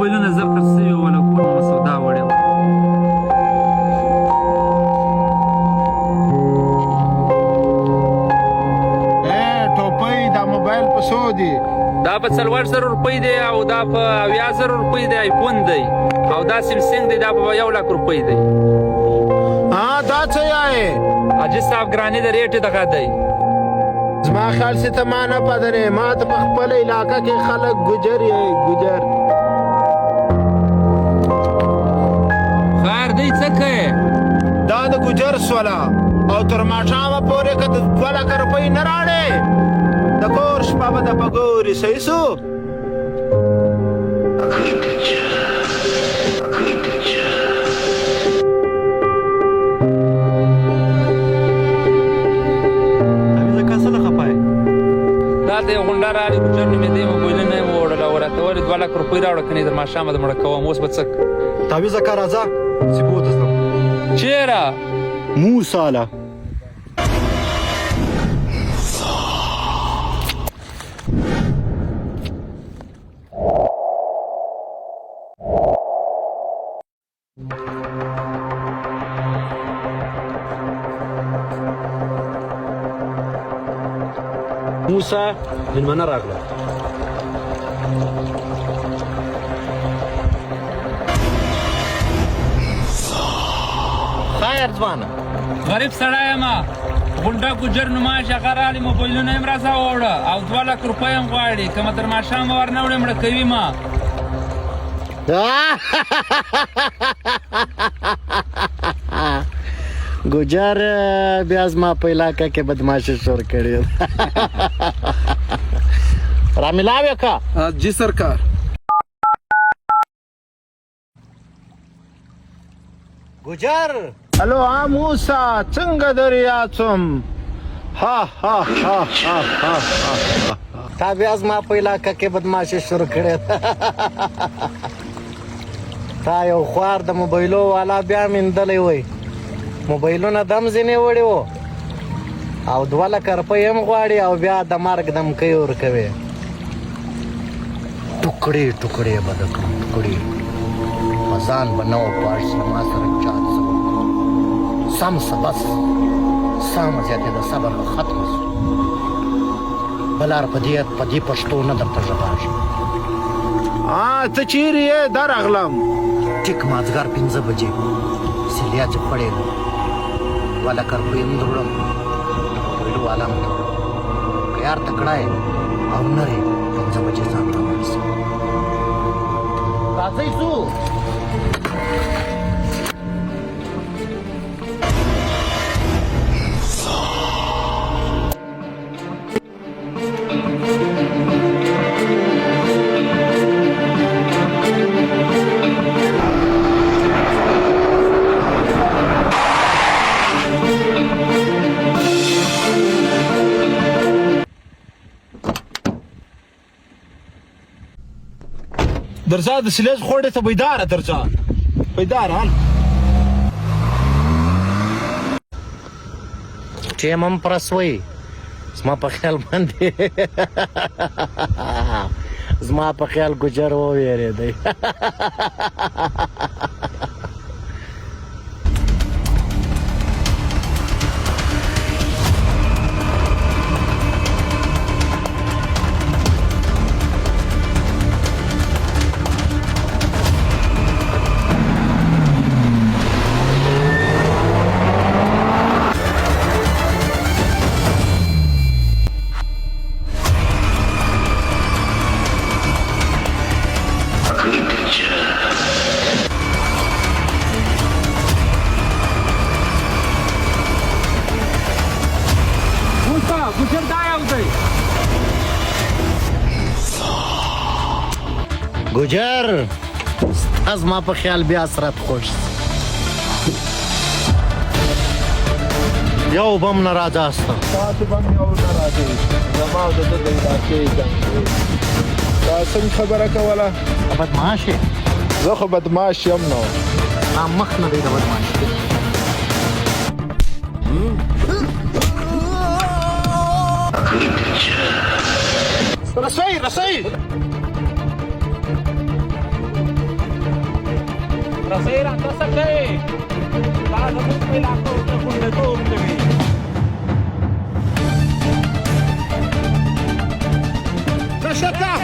موبایلونه ضبط کړل شوي ولا کور مو سودا وړې وه. ټوپۍ دا موبایل په څو دی؟ دا په 40,000 روپۍ دی او دا په 80,000 روپۍ دی. آیفون دی او دا سیمسنګ دی دا په 1,00,000 روپۍ دی. دا څه یې؟ حاجي صاحب ګراني د ریټ دغه دی. زما خیال چې ته ما نه پدرې، ما ته په خپل علاقه کې خلک ګجر یې ګجر. خیر دی څه کوې؟ دا د ګجر سوله او تر ماښامه پورې که د 2,00,000 روپۍ نه راړې د کور شپه به د پګوري. صحیح سو؟ دا ته یو غونډه راغلې ګجر نومېدی موبایلونه یې ووړل او راته ویل 2,00,000 روپۍ راوړه کنې تر ماښامه د مړه کوم. اوس به څه تعویضه که راځه چې بوته زدم چېرې موساله موسا مېلمانه راغله. خیر ځوانه غریب سړی یم غونډه ګجر نوما چې هغه راغلي موبایلونه یې م راڅخه ووړه او 2,00,000 روپۍ هم غواړي. که مې تر ماښامه ور نه وړې مړه کوي ما. ګجر بیا زما په علاقه کې بدماشي شروع کړې ده. رامیلاوې که جی سرکار. ګجر الو موسا څنګه دریا څوم؟ ها ها ها ها ها تا بیا زما په علاقه کې بدماشي شروع کړې ده. تا یو خوار د موبایلو والا بیا میندلی وی. موبایلونه دم ځینې وړي وو او 2,00,000 روپۍ هم غواړي او بیا د مرګ دمکۍ ورکوي. ټوکړې ټوکړې به د کړم ټوکړې په ځان به نه وپاش زما سره چات څه سم څه بس سمه زیاتې د صبر به ختمه شو. بلار په دې پښتو نه درته ژباږي. ته چیرې یې؟ در راغلم. ټیک مازدیګر 5 بجې سیلیا چې پړې 2,00,000 روپۍ هم دوړم موبایل والا هم دوړم. که یار تکړه یې او نه یې 5 بجې ځان ته ورسې. راځئ ځو. درځه د سلیز خوړې ته بیداره درځه بیداره هل ټیم هم پرسوي زما په خیال باندې زما په خیال ګجر وویرېدی. ګجر دا یو دی. ګجر ستا زما په خیال بیا سرت خوش یو بم نه راځاسته. تاسو به هم یو نه راځئ زما او د ده د علاقې جنګ دی. دا څنګه خبره کوله؟ بدماش یې؟ زه خو بدماش یم نو. مخ نه دی د بدماش. رسۍ رسۍ رسېره ته څه کوې دا زموږ په علاقو کې غونډتوب کوي رشکه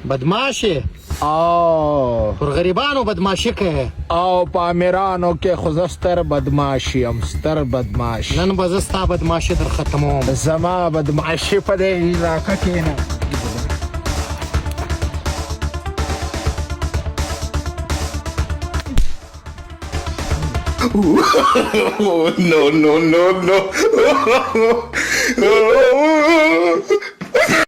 بدماشي او پر غریبانو بدماشي کوي او پامیرانو کې خو زه ستر بدماشي یم ستر بدماش نن به زه ستا بدماشي در ختموم زما بدماشي په دې علاقه کې نه Oh, no, no, no, no.